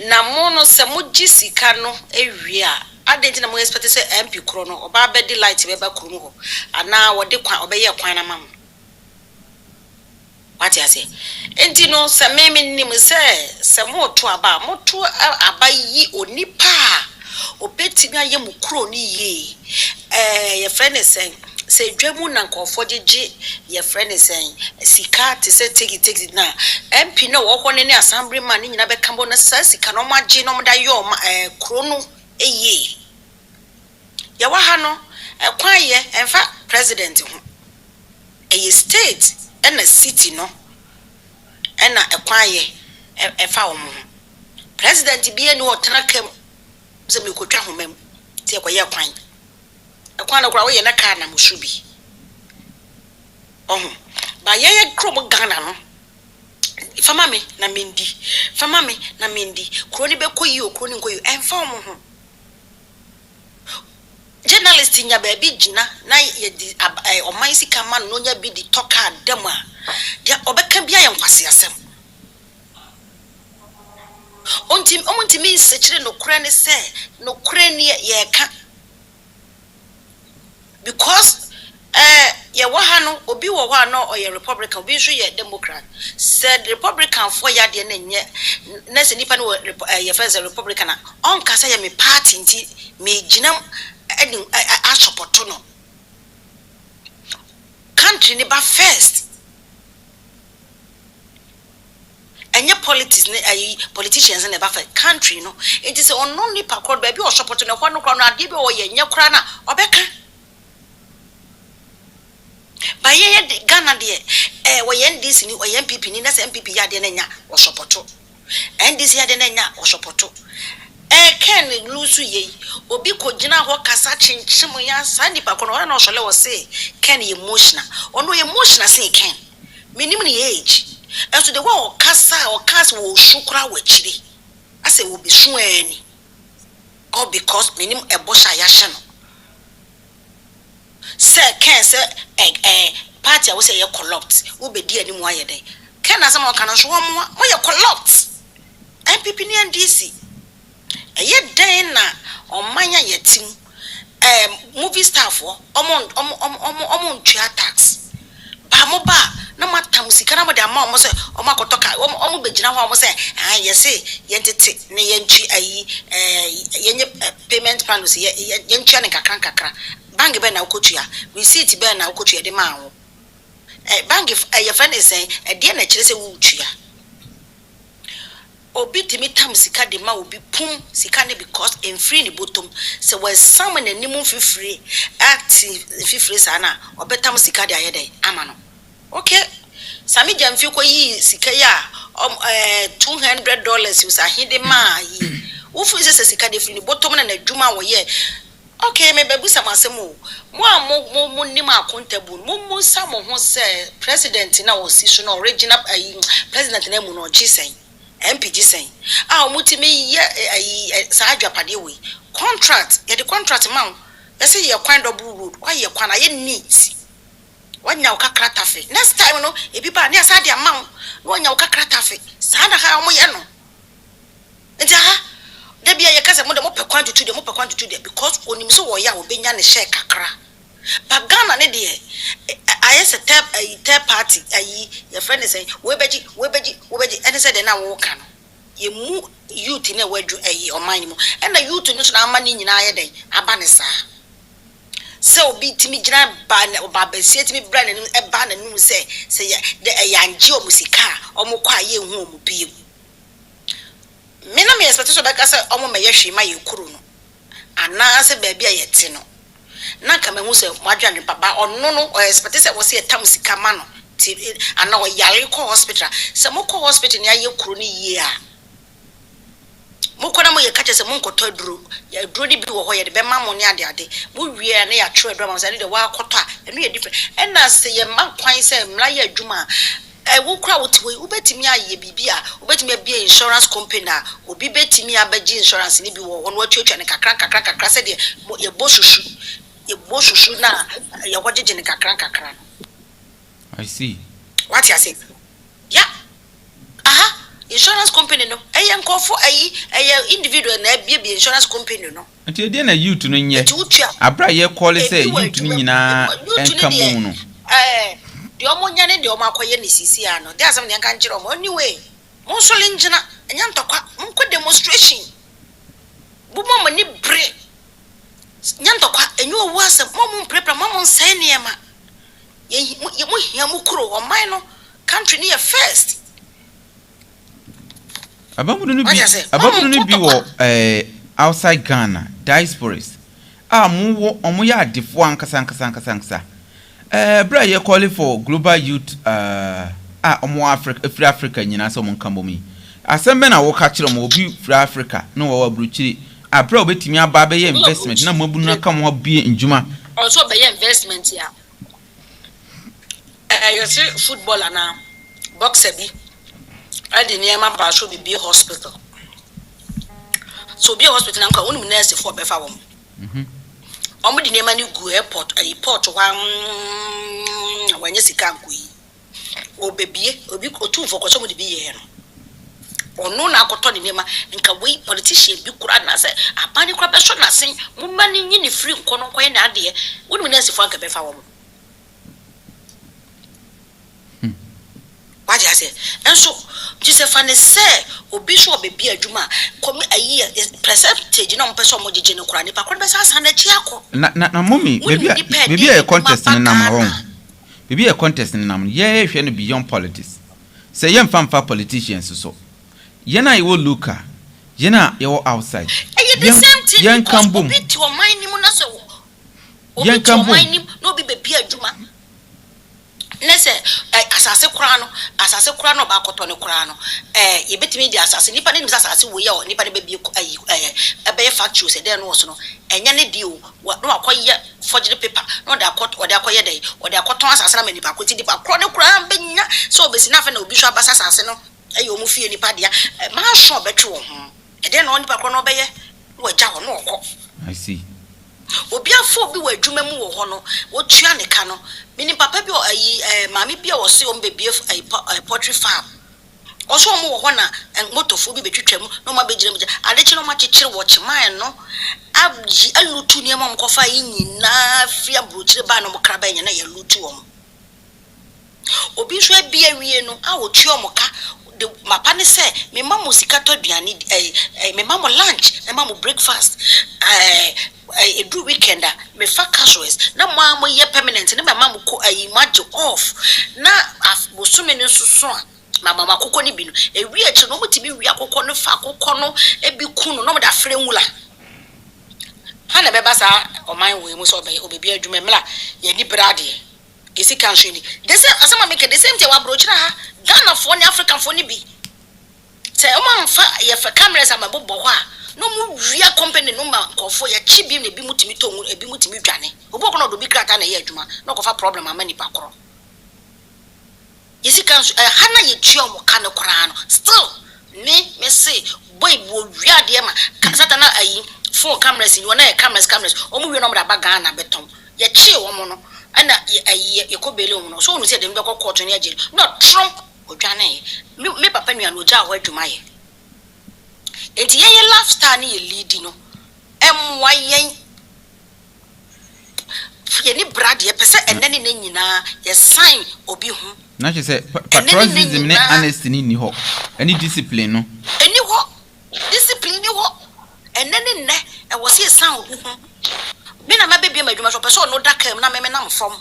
na mono se moji sika no ewia adenti na mo expect se MP kro no oba bedi light be ba kro no ho ana wode kwan obeye kwan na mam what you say enti no se meme nim se mo to aba yi onipa obetimi aye mu kro ni ye ye friend se dwemu na nkofo jeje ye friend sika te se take na MP na wo hone ne assemblyman ni nyina be kambo na sika no maje no mda yo kro no eye ya wa ha no kwan ye emfa president ho eye state na city no na kwan ye efa wo mo president bi eni wo tena kam se me kotwa homam ti ekoye kwan na kura wo ye na ka na musubi ba ye krom Ghana no fama me na mendi kro ni be koyi o kro ni koyi emfa wo ho journalist nya ba bi gina na ye di oman sika man no nya bi di toka adam a dia obeka bia ye nkwase asem onti mi sekire no kura ne se no kura ni ye ka because ye wa ha no obi wo ho no o ye Republican obi so ye Democrat said Republican for ya de na nye na se nipa no ye first Republican on kasa ye me party nti me gina eni a support no country ni ba first enye politics ni politicians na ba first country no it is on no nipa crowd ba bi o support no kwa no kwa no ade bi o ye nye kra na obeka ba ye Ghana de wo ye NDC ni o ye MPP ni na se MPP ya de na nya o support NDC ya de na nya o support Ken lose ye, obi ko jina ho kasa chinchim ya sandi pa kono na osole wo say Ken emotional. Ono emotional say Ken. Minim ni age. And so the one kasa wo shukra we chiri. I say will be sueni. All because minim ebosha ya hye no. Say Ken say party I will say you corrupt. Wo be di anim aye den. Ken na some kan so mo you corrupt. MPP ni NDC. Eye den na omanya yetim movie star for omo ntua tax ba mo ba na matam sika na mo de ama omo se omo akotoka omo begina ho omo se yese yentete na yentwi ayi yenye payment plan se yentwa ne kakra bank be na ukotua receipt be na ukotua de ma ho bank your friend is saying de na kire se wo utua obi timi tam sika de ma obi pum sika ne because in free ni bottom so when someone animu fifiri active fifiri sana obetam sika de ayede amano okay sami jamfi ko yi sika ya $200 usa hide ma yi ufu se sika de free ni bottom na adwuma wo ye okay me bebu samasemu mo ni ma accountable mo samo ho se president na wo si so na original president na mu no gisen MPG saying, mutimi ye sa adwapade we contract ye the contract man ye say ye kwan double road why ye kwan ye neat wanya ukakra tafe next time no e bi ba na sa de amount wanya ukakra tafe sa na ha mo ye no nti da bia ye kase mo de mo pe kwan tutu de because onim so wo ya obenya ne share kakra but Ghana ne de I say third party your friend is saying we beji and said na wo ka no ye mu youth na wadu o man mu and the youth no so na amani nyina ye den aba ne sa se obi timi gina ba na ba besie timi bra na nim e ba na nim se de yanje o musika o mo kwa ye hu o mo biem me na me expect so be ka se o mo me ye hwe ma ye kuru no ana se ba bia ye ti no na kama hu se mwadwane papa onno no expect se wo se etam sika ma no ti ana o yare ko hospital se mo ko hospital ni aye kuru ni ye a mo ko na mo ye kache se mo nkoto duro ya duro ni bi wo ho ye de be ma mo ni ade mo wie na ya tro duro ma se de wa koto a enu ye different and na se ye ma kwan se mra ye adwuma wo kra wo tiwe wo betimi aye bibia wo betimi bia insurance company na obi betimi abaji insurance ni bi wo won wa twetwa ne kakra se de ye bosusu na ye wajeje ne kakra I see what you say yeah insurance company no nkofo individual na bia insurance company no enti de na youth no nye abra ye call say youth no nyina enkamu no de omonya ne de omakoye ne sisi ano de asem ne kan kire omo anyway mo so linjina enya ntokwa mo demonstration bumo mo ni bre nyantokwa enyu owu asem mo prepare mo nsan niema ye mo hia mo kuro o man no country ni first abamudu no bi wo outside Ghana diasporas mo omo ya adefo ankasa bra ye calling for global youth omo Africa nyina so mo nkambo mi asembe na wo ka kire mo obi free Africa no wo abruchiri abra obetimi aba be investment na mabunu na kam ho bie njuma also be investment ya you see footballer na boxer bi adi niema ba so bi hospital so bi hospital na nka wonu nurse for be fa wo omo di niema ni gu airport wanye sika nkoyi obebie obi otu for kwaso mo di bi ye no onu na akoto ni niema nka we politician bi kura na se abani kura be so na sen mo mani nyini free nkono koye na ade wonu nurse for nka be fa wo what you say enso Joseph ne say obi so obebi adwuma komi ayi percentage na mpese omo jeje ne kura ne pa kura be sa san na chi akọ na mommy bebi a contest ne nam ho bebi a contest ne nam ye hwe no beyond politics say ye mfa politicians so ye na ye wo local ye na ye wo outside ye nkambo obi ti o man ni mu na so obi ti o man ni no bi bebi adwuma Nese asase kura no ba koto ne kura no ye betimi di asase nipa ne nimsa asase wo ye o nipa ne be bi ebe factory se dey no so no enya ne di o no akoye forgery paper no da akoye dey o da akoton asase na nipa koti di pa kro ne kura benya so obesi na fa na obi so abasa asase no o mu fie nipa dia ma so betwe wo ho e dey no nipa kro no be ye wo ja ho no okọ. I see. Obi afọ bi wa adwuma mu wo ho no wo tua ne ka no mini papa bi maami bi wo se o mbebie poultry farm oso mo wo ho na motofo bi betwetwa mu no ma begire mu adechi no ma kekere wo chiman no abji alutu ne ma mkofa yinyina fia brochire ba no mkraba nya na ya lutu wo obi so abi awie no a wo tua mo ka de mapa ne se me ma mo sika to aduane me ma mo lunch me ma mo breakfast do weekend me fa casuals na mo ye permanent na mama mo ko imagine off na bosume ne susu a mama makoko ne bi no ewi echi no mutimi wi akoko no fa akoko no ebi kunu no mo da frɛ nwula ha na beba sa oman we mu so obebi adwuma mla ye ni brade gesi kanhwe ni the same asama make the same thing wa brochira ha Ghana fo ni African fo ni bi se o man fa ye fa cameras amabobo ho a no mu wia company no ma kofo ya chibi na bi mutimi to mu ebi mutimi dwane oboko no do bi krata na ye adwuma no kofa problem amani pa kro yesi kan hana ye tua mo ka ne kora no still me say boy bo wia de ma kasata na ayi phone cameras ni wona ye cameras o mu wi no mo da ba Ghana beton ye chi wo mo no ana ye ko bele wo no so no se de mbekọ court ni agye no Trump odwane me papa nua no ja ho adwuma ye enti ye lifestyle ni ye lead no emwa yen ye ni brad ye pese enene ne nyina ye sign obi hu na che say patriotism ne honesty ni ho any discipline no eni ho discipline ni ho enene ne e wo se sign obi hu me na mabebi madwuma so pese no da kam na me na mfom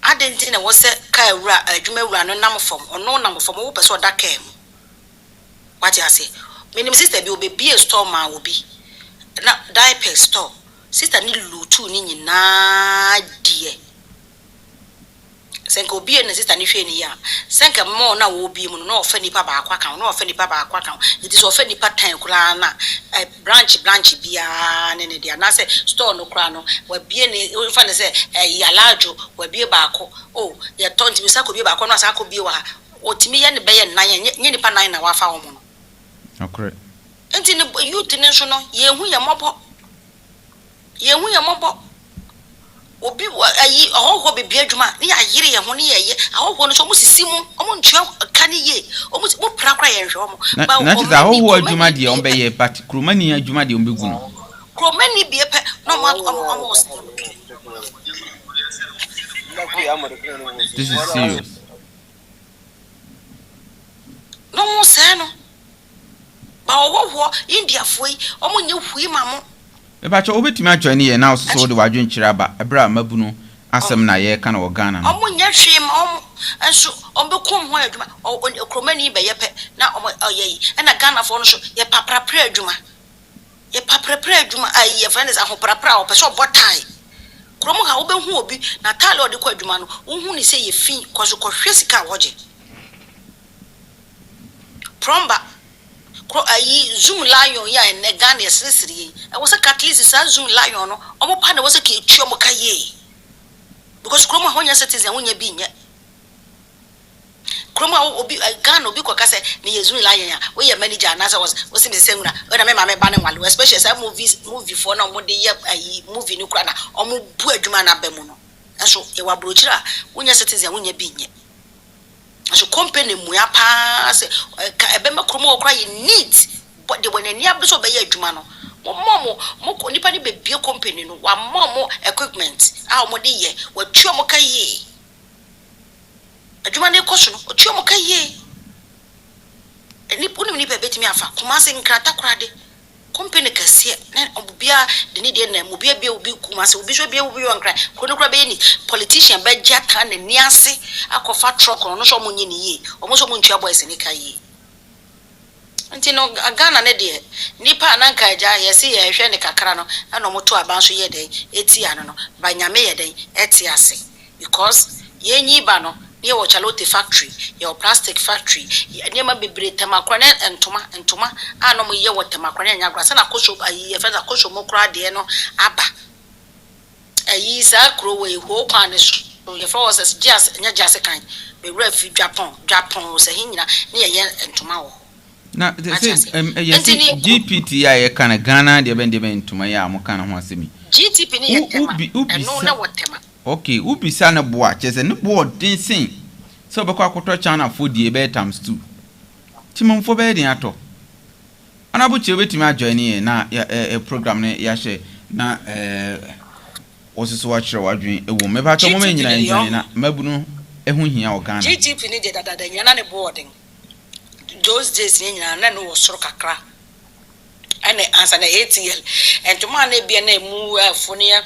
adenti na wo se ka ewura adwuma ewura no nam fom ono nam fom wo pese oda kam what you say minim sister bi obebi a store ma obi na diaper store sister ni lutu ni nyina die senka obi na sister ni hwe ni ya senka mo na wo obi mu no ofa nipa ba akwa kan no ofa nipa ba akwa kan it is ofa nipa tan kura na branch bia ne dia na se store no kura no wa bie ne ofa ne se ya lajo wa bie ba akọ oh ya tonti mi sako bie ba akọ no asako bie wa otimi ye ne be ye nan ye nipa nan na wa fa wo mu no okay enti ne youth nation no ye hu ye mobo obi ayi ahoho bebi adwuma ne ya yire ye ho ne ye ahoho no so mo sisi mu omo ntwa ka ne ye omo pra kra ye nhwe omo ba na ti ahoho adwuma de on be ye but kromani adwuma de on be gu no kromani bi epe no mo this is serious no mo say no ba owo India foi omo nye hui mamo e ba cho obetimi atwa ne ye na so de wadwen kira ba ebra mabunu asem na ye ka na wo Ghana no omo nya hwe ma omo enso ombe kom ho adwuma okromani be yepe na omo oyeyi na Ghana fo no so ye paprapra adwuma ayi ye friends aho paprapra o pese obotai kromo ha wo be hu obi na tale ode kwa adwuma no wo hu ni se ye fin kwaso kohwe sika woje promba ayi zoom lion ya en Ghana esresiri e wo se catalyst sa zoom lion no omo pa na wo se ke etuo mo kaye because kromo honya citizen wonya bi nye kromo obi Ghana obi kwa kase ne ye zoom lion ya wo ye manager na sa wo se me se ngura o na me ma me ba ne nwale especially sa movie for na mo de ye ayi movie ni kura na omo bu adwuma na ba mu no enso e wa brochira wonya citizen wonya bi nye so company mu ya pa se ebe makromo okra ye neat but the when any abso be ye adwuma no mo nipa ni be bie company no wa mo equipment a mo de ye wa tuo mo ka ye adwuma ne koso no tuo mo ka ye ni puni ni be betimi afa kuma se nkrata krade company kase na obubia de ne de na mobia bia obi kuma se obi so bia obi wankra kono kra be ni politician be jata na ni ase akofa truck no so mo nyi ni ye omo so mo ntua boys ni kai nti no Ghana ne de nipa na nka ja yesi ye hwe ne kakra no na moto aban so ye den eti ano no ba nyame ye den eti ase because ye nyi ba no ye wo chalote factory ye plastic factory ye ma bebre temakra ne entoma ano mo ye wo temakra ne nyagra se na koso ayi ye fe na koso mo kra de no aba ayi sa kro we ho kwa ne so ye for was just nya just kan be refi Japan se hinyina ne ye entoma wo na yes GPT ya ye kana Ghana de ben ntuma ya mo kana ho asemi GTP ne ye tema no na wotema okay ubi sana boa chese ne boa dinsin so be kwa koto China for die be times 2 timomfo be din ato ana bu che betimi ajoin ye na program ne ya hye na osiso wa kire wadwen ewo me ba to mo nyina enjoin na mabunu ehu hia o Ghana GTP ne de dada nyana ne boarding those days nyina na no wo soro kakra ane ansa na ATL entuma na bia na mu afonia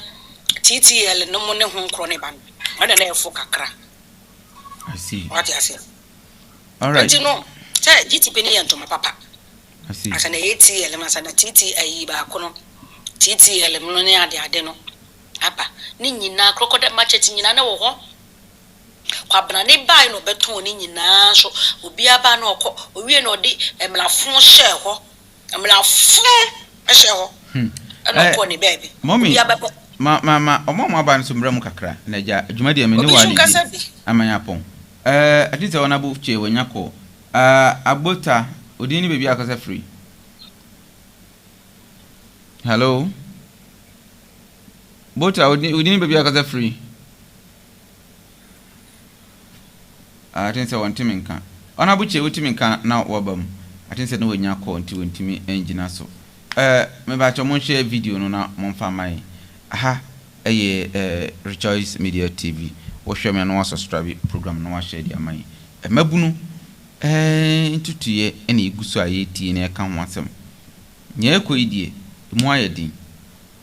TTL no mo ne ho nkro ne ban ane na efo kakra I see what you say all right you know say GTP ne entuma papa I see ansa na ATL ansa na TTI ba kono TTL no ne ade no apa ni nyina crocodile market nyina na wo ho kwabna ne bai no beton ni nyina so obi aba na okọ owie no de emlafon hye ho emlafon hye ho ana okọ ni baby mommy ma omo aba no so mram kakra na ja adwuma de me ne wa ni amanya pon atise wona bu che wanyako abota odini baby akasa free hello bota odini baby akasa free atense wantimi nka ona buche wutimi nka na wabam atense no wanya call nti wantimi engina so me ba cho mon share video no na mon fa mai aha Rejoice Media TV wo hwe me no subscribe program no wa share dia mai mabunu ntutuye ene igusu aye tie na ka ho asem nya ekoidie mu ayedin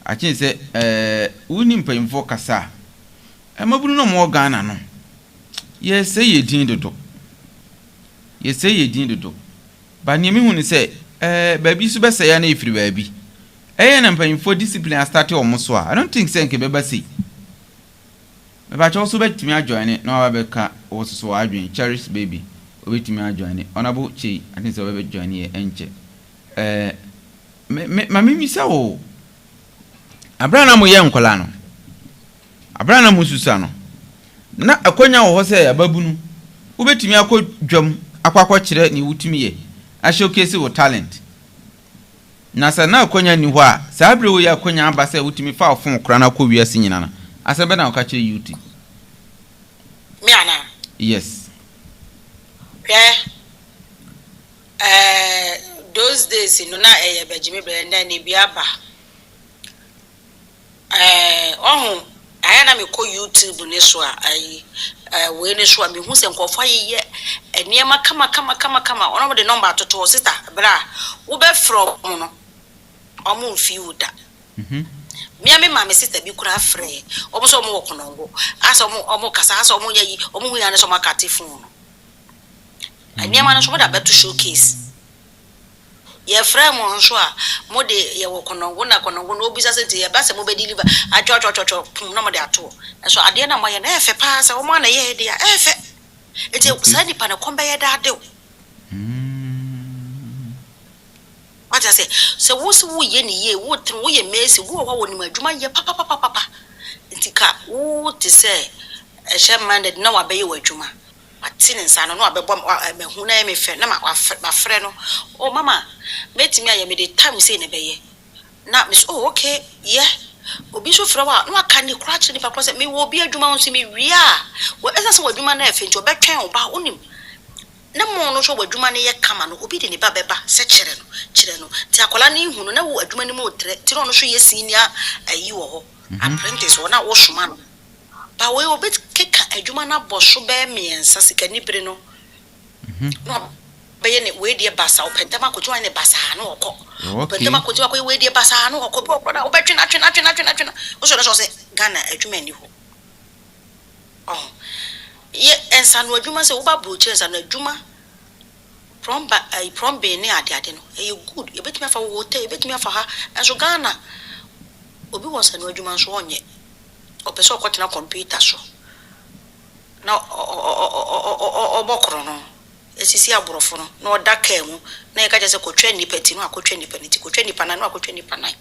atense wuni mpanyimfo kasa mabunu no mo Ghana no yes say ye din dodo ba niemi hu ni say baabi so be say ya na ifiri baabi na mpanyimfo discipline start o so I don't think say nke beba say me ba cho so betimi ajoin na wa be ka o so adwen cherish baby o betimi ajoin onabo chi I think say we be join ye enche ma mimi sa o abrana mo ye nkola no abrana mo susa no na akonya wo se ababunu ubetimi akodwam akwakọ kire ni wutimi ye a showcase wo talent na sa na akonya ni ho a sa abre wo ya akonya aba se wutimi fa ofon kra na akọ wiase nyina na asabe na okache UT me ana yes those days no na bejimi brenda ni biaba ohun ayana me ko YouTube ne so ai we ne so me hu se nkofo ye eniema kama ona mo de number atoto sister bra wo be from no omo mfi wuda me ma me sister bi kura frɛ omo so omo wo konongo asa omo kasa asa omo yayi omo hu ya ne so makati fun no eniema na so mo da beto showcase ye frɛ mo nso a mo de ye wo konongo na obi sa senti ye ba se mo be deliver acho pum na mo de ato so ade na mo ye na efe pa sa o mo na ye de ya efe eti sa ni pa na komba ye da de what I say so wo so wo ye ni ye wo tren wo ye mesi wo wa ni madwuma ye papa enti ka wo ti se ehye manded na wa be ye wadwuma atine nsa no abebom mehu na me fe na ma frɛ no oh mama betimi aye me de time say ne beye na me oh okay yeah obi so frɛ wa no aka ni kra kire ni fa process me wo obi adwuma nso me wia wo esase wadwuma na efe nti obetwen oba onim na mo no so wadwuma ne ye kama no obi de ni ba beba se kire no ti akola ni hu no na wo adwuma ni mo tre ti no so ye senior ayi wo ho apprentice wo na wo shoma no ba we obet keka adwuma na boso be miensa sika ni bere no no be ye ne we de basa opentama ko join ne basa no okọ opentama ko join ko we de basa no okọ bo na obetwe na o so se Ghana adwuma ni ho ye ensa no adwuma se wo ba broche ensa no adwuma prom be ne ade no e good e betimi afa wo hotel e betimi afa ha enso Ghana obi won sanu adwuma so onye opese okotena computer so na obokro no esisi aborofo no na odaka mu na e ka je se kotwa nipati no akotwa nipani ti kotwa nipana no akotwa nipanan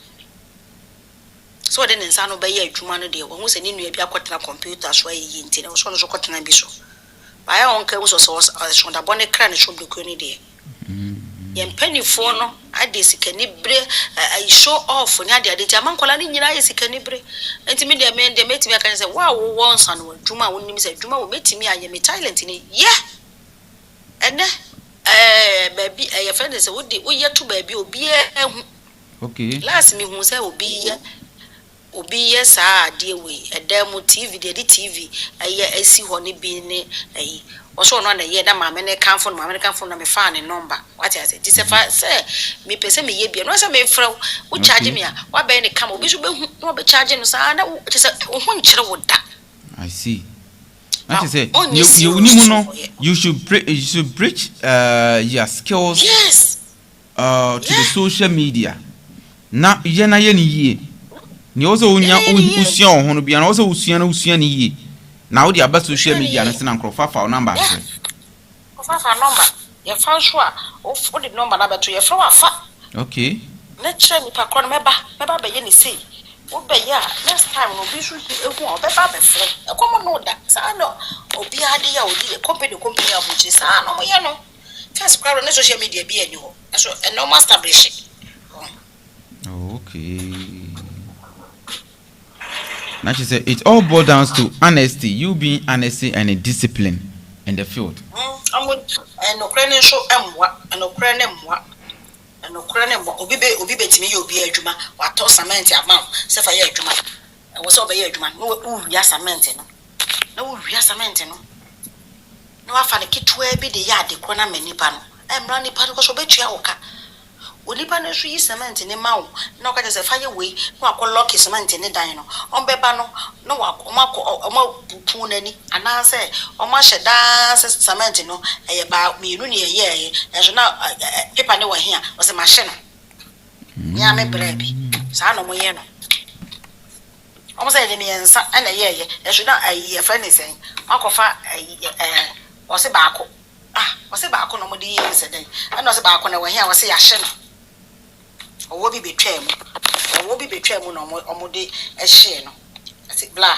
so de nsa no be ye adwuma no de wo se ni nua bi akotena computer so ayi nti na so no so kotena bi so I on ke so da bone kra ne show bloko ni de ye mpani fo no ade sikani bre I show off ni ade ade jama nkola ni nyina ye sikani bre enti me de metimi aka say wa wo won san wo dwuma wo nim say dwuma wo metimi aye me talent ni ye ene baby ye friend say wo de wo ye to baby obi ehu okay last me hu say obi yes ade we edam TV de TV aye asi ho ne bi ne ayi oso no na ye na ma me ne kanfo na me fa ne number what I say this say me pese me ye bi no say me frɛ wo charge me a wa be ne kam obi so be hu no be charge no sa na wo say wo ho nkyere wo da I see that is it you should bridge your skills yes to the social media na ye na ye ni yie ni also unya usua ho no bia na also usua ni yie na wo di aba social media na sina nkrofa fa number ase fa number ye fa so a o di number na beto ye fra wa fa okay na kire mi pa kro no meba be ye ni sei wo be ya next time no bi so ehu o be ba be fre e komo no da sa no obi ade ya odi company abuchi sa no mo ye no first crowd na social media bi ani ho so e normal establish okay. Now she said it all boils down to honesty, you being honesty and a discipline in the field. I'm with an Ukrainian show an Ukrainian obi betimi you be a juma or toss cement amount, say for your juma. I was over your juma, no cement no cement no I found a kid to be the yard the corner many pan. I'm running part of a Onipa na hwe cement ni mawo na okaje se fire we na akolock cement ni dan no onbeba no na omapupu nani anase omahye cement no eye ba mienu ne eye enso na paper ne wa hia o se machine nya me brebi sa no moye no omo se de miensa na eye enso na ayi fa ni sen akofa o se baako o se baako no mo de eye se den na o se baako na wa hia o se ya hye no owo bi betwa mu no omode ehye no ati bla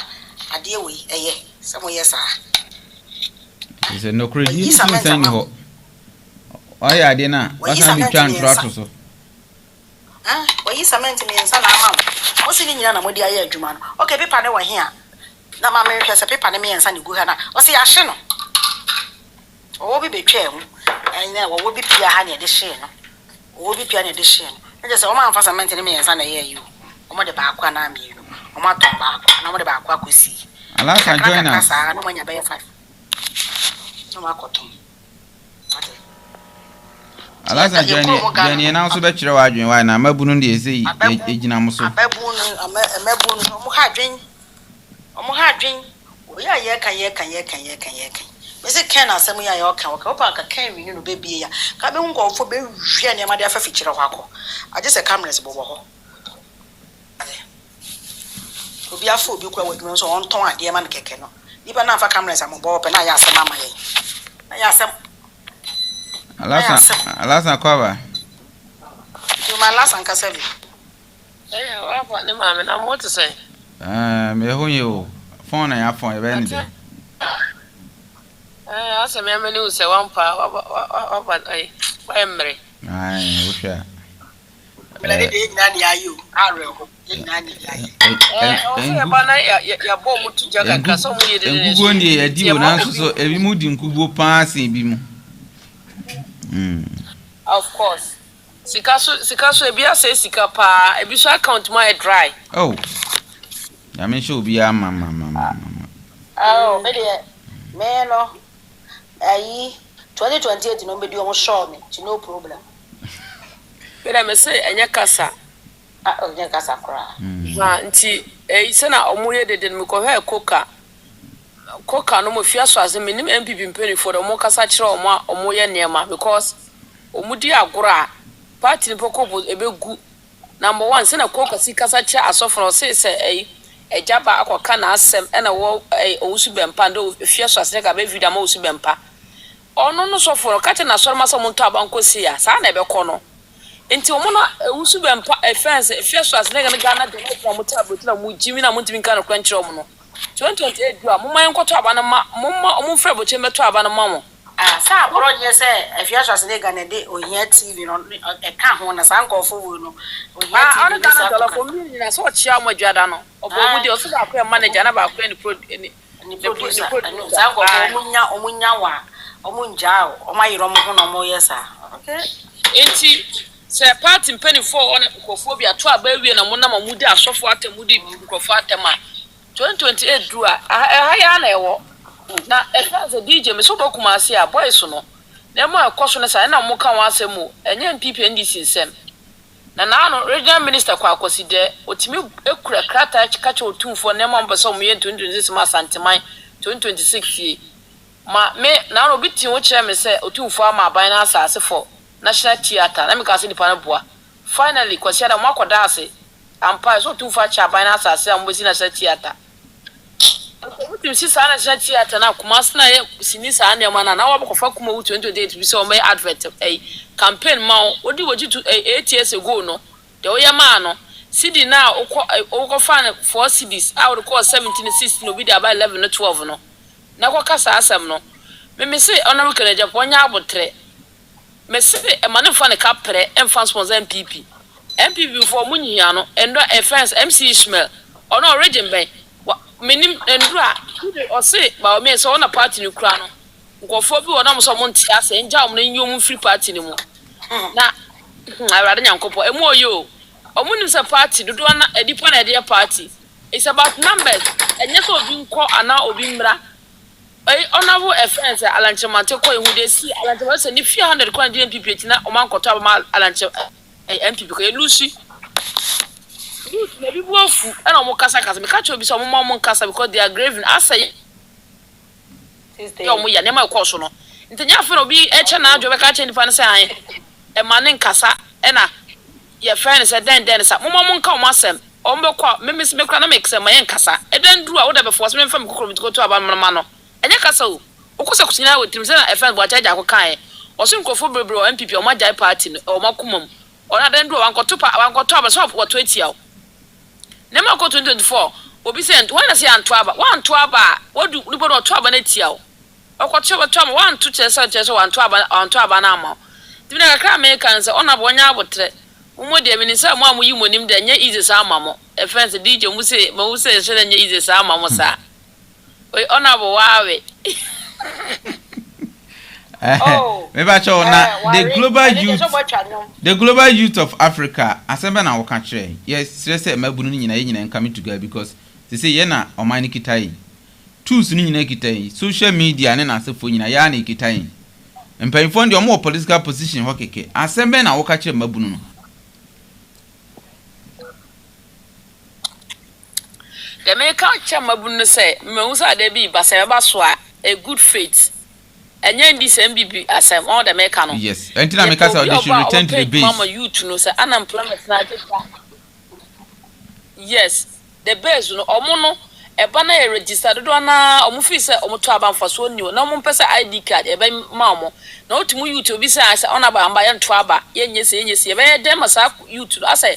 ade we eye se mo yesa is no crazy thing ho oya ade na wasa bi twa ntrato so oyi cement mi nsa na ama o se ni nyina na modi aye adwuma no okay paper ne wa hia na ma me hwese paper ne mi nsa ne gu ha na o se ya hye no owo bi betwa mu anya owo bi pia ha ne de hye no owo bi pia ne de hye no just o man for cement ni me yansa na ye you o mo de ba akwa na mi no o ma ton ba akwa na mo de ba akwa kosi alasa join us no mo nya be 5 no ma koton alasa join na so be kire wa adwen wa na mabunu de ese ejina mo so mabunu mo ha adwen o ya ye kan Mese ken asem ya ya oka opa ka ken wi no bebie ya ka be nkofo be hwe ne ma de afa fikire hɔ akɔ age se cameras bobo hɔ obi afọ obi kwa wadwuma so on ton ade ma ne keke no nipa na afa cameras amobɔ pe na ya asem ama ye na ya asem alasa kwaba you my last anka sebi wa fa ne ma me na mo to say me ho ye o phone na ya phone e be ni de asa me amani use wampa wa ai emre ai usha le de nyina ni ayo are ho nyina ni ayo ya bana ya bo mutu jaga ka so mu yede ne ngugo ni ya di o na so ebi mu di nkugo paase bi mu of course sika so ebi ase sika pa ebi so account my dry oh ya me show bi ama oh me no ayi 2028 no be di omo show me no problem bela me say enya kasa enya kasa kra nti se na omo ye dede me ko he koka no mo fia so ase me nim MPP mpeni for omo kasa kire omo ye niema because omudi agora party ni poko ebegu number 1 se na kokasi kasa cha asofo se ejaba akoka na asem na wo owusu bempa ndo fie so asene ka be video ma owusu bempa ono no sofo ka che na soro ma so monto abankosi ya sa na ebekọ no enti omo na owusu bempa fence fie so asene ga Ghana de no mo ta botila mu jimi na montimi kan kwan kire omo no 2028 du a mo man kwoto aba na ma mo omo frɛ boche meto aba na ma mo sa bro nye se efia so se ga na de ohia TV no e ka ho na sa nkofo wo no ohia TV no sa dollar for me na so chia mo adwada no obo mu de o so ba ko manager na ba ko ni producer sa nkofo omunya wa omunja omayiro mo ho no mo yesa okay enti se party mpani for on nkofo bi ato aba wie na mo na mo di asofo atemudi nkofo atema 2028 du a ya na ewo na efaze DJ me so dokuma ase a boys no na mo akoso ne sa na mo kan wa asemu enye MPP NDC nsem na no regional minister kwa akoside otimi ekura krata kacha otumfo na mo mbeso mo ye 2026 ma santeman 2026 ma me na no biti wo kire me se otumfo ama aban na asase for national theater na me ka se nipa na boa finally kwasi ada mo akoda ase ampa so otumfo acha aban na asase am bosi national theater Uti msisa ana shati ata na kumasina ye sinisa ane mana na wabakofa kuma 2028 bisa ome advert campaign ma odi wojitu 8 years ago no de oya ma no city na uko fan 4 cities out ko 17 16 no bi de aba 11 no 12 no na kwa kasa asem no me se ona mo kene Japan nya abotre me se e mane fa ne kapre emfa sponsor MPP for munyia no endo fans MC Ishmael ona origin ben menim endura o se ba o me so na party ni kura no nkofo bi wona mo so mo ntia se nja o mo nyi o free party ni mu na awade nyankopo emu oyo o mo nim se party dodo na edipo na ede party it's about numbers enye so obi nko ana obi mra honorable friends alanchemate ko ehu de si alanchemate se ni 400 kwa ndi MPP na o man koto ba alanche MPP ko elusi maybe wofu and omo kasa me catch obi so omo kasa because they are grieving asay yo mo ya nema ko so no ntenya fe obi eche na adwo be ka che nipa ne say an e mane kasa e na ye friend say den sa mo nka o masem o mbe kwa me kra na make say mayen kasa e den duru a wo da be force me fam kokoro mitiko to aba ma no enye kasa o okosa kusinya we trim say na e friend bo charge akokan e o so nkofo bebre o MPP o ma jai party o makumam o na den duru wankoto aba so wo to etia Nema ko 2024 obi se when I say antoaba wodu libo no toaba na tia o okoto to ma wan to chese antoaba na ama tibina kakra American se ona bo nya abotre mo de mi se mo amuyi monim de nya easy sa ama mo e friends DJ mu se se nya easy sa ama mo sa ona bo wawe the global youth of Africa asemba na woka kire yes say mabunu nyina nyina coming together because they say na omani kitai tools ni nyina kitai social media ne na asefo nyina ya na kitai mpanyfo ndi omo political position ho keke asemba na woka kire mabunu no the make kire mabunu say me usa de bi ba se ba so a good faith enye ndi se MBB asem all the make no yes until I make us they should return to the base mama youth no say unemployment na data yes the base no omo no e ba na e register do na omo fi se omo to aba mfaso ni na omo pese ID card e ba ma omo na otumu youth obi say ona ba amba ye nto aba ye nyese e ba dem asa youth asa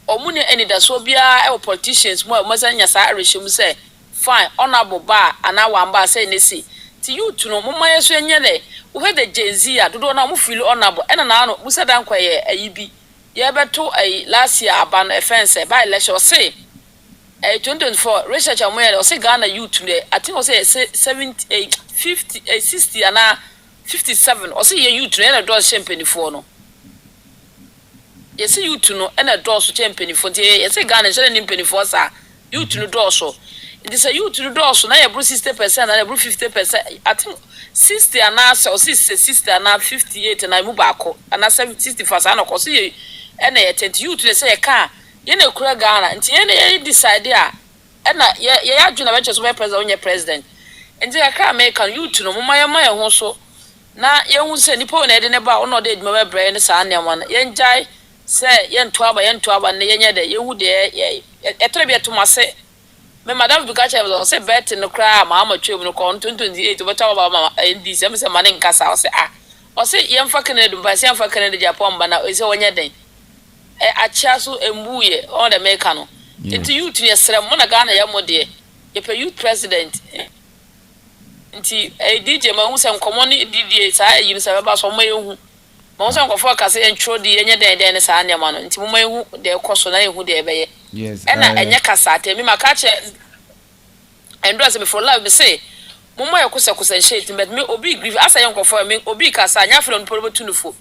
omo ne any da so bia e politicians mo say nya sa arehim say fine honorable ba ana wa amba say nesi ti youth no mo maye so enyele wo he de Gen-Z a dodo na mo feel honorable ena na no musa dan kwaye ayibi ye beto last year aban offense by election say 2024 research amoye o say Ghana youth dey I think o say 70 50 60 ana 57 o say ye youth no na do champagne for no ye say youth no na do so champagne for ye say Ghana say ni champagne for sa youth no do so it is a youth to do so na you 60% and you 50%. I think 60 and now so 60 and now 58 and I move back and 61 and of see and I attend you to say car you know kura Ghana nti ye decide ya na ye adwuna be cheso be president on your president nti aka American youth no mama ho so na yehu se nipa na ede ne ba ono de adwuma bebre ne saa nneema no yenjai se yento aba ne yenye de yehu de etre bi etomase me madam du kacha be se bet no kra ma amatwem no ko 2028 beta ba ma ndi se me se mane nkasa o se o se yemfa Canada ba se yemfa Canada Japan ba na o se wonye den achia so embuye on the make no nti youth ne sere mo na Ghana ya mo de ye pe youth president nti DJ ma hu se nkomo ni DJ saa yi se be ba so mo yehu ma hu se nkofo ka se entro di yenye den ne saa ne ma no nti mo ma yehu de koso na yehu de ebe ye yes ena enye kasa atemi maka che endo as me for life me say mo ma yakusa kusa shit but me obi grieve asa ye nkofo me obi kasa anya fro no polo betunufo